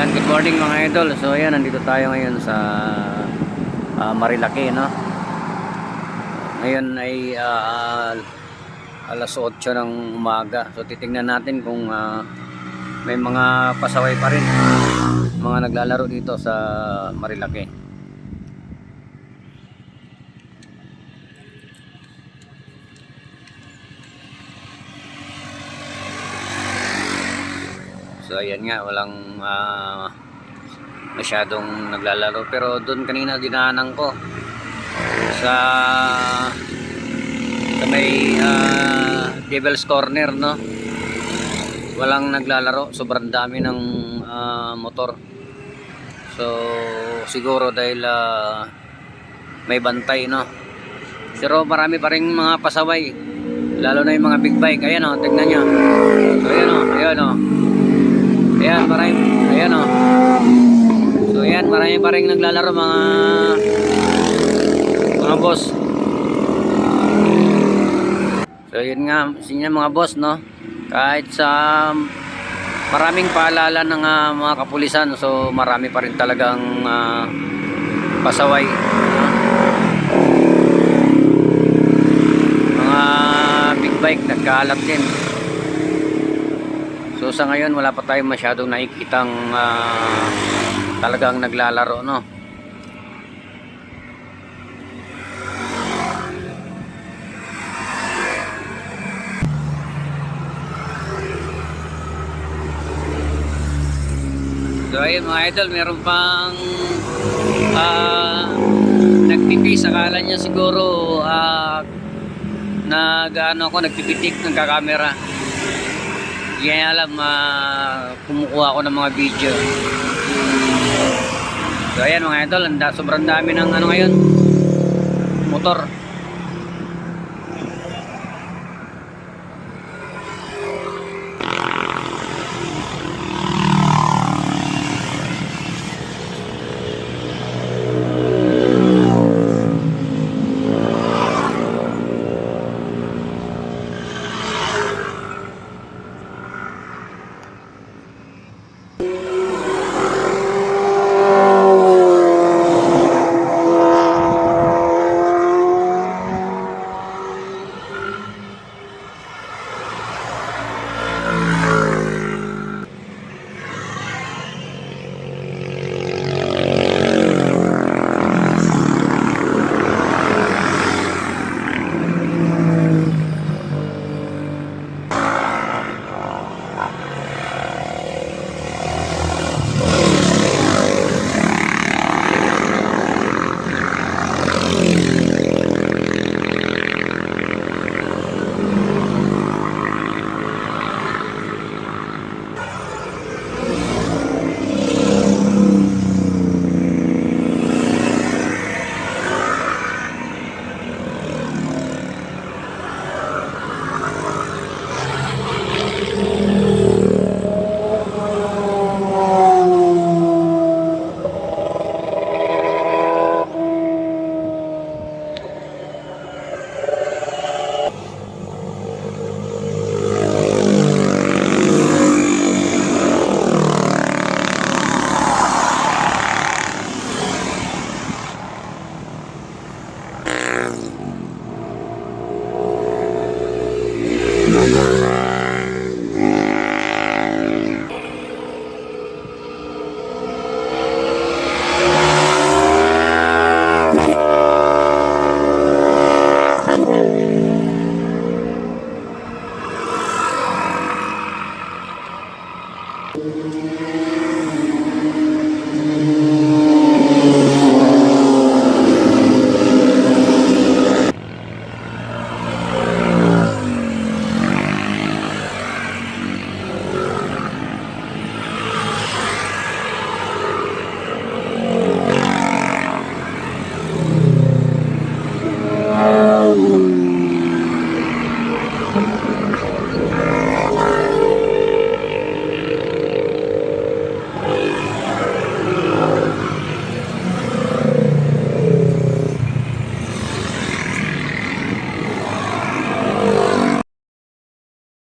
Ayan, good morning mga idol. So ayan, nandito tayo ngayon sa Marilaki, no? Ngayon ay alas 8 ng umaga. So titingnan natin kung may mga pasaway pa rin, mga naglalaro dito sa Marilaki. So ayan nga, walang masyadong naglalaro. Pero doon kanina dinaanan ko sa may Devil's Corner, no? Walang naglalaro, sobrang dami ng motor. So siguro dahil may bantay, no? Pero marami pa rin mga pasaway, lalo na yung mga big bike. Ayan o, tignan nyo. So ayan o, ayan o. Ayan, marami, ayan o. So ayan, marami pa rin naglalaro mga boss. So yun nga, sinya mga boss, no? Kahit sa maraming paalala ng mga kapulisan, so marami pa rin talagang pasaway. Mga big bike nagkaalat din. So sa ngayon wala pa tayong masyadong nakikitang talagang naglalaro, no? So ayun mga idol, meron pang nagpipis. Akala niya siguro nagpipitik ng kakamera. Hindi niya alam, kumukuha ako ng mga video. So ayan mga idol, sobrang dami ng ngayon, motor.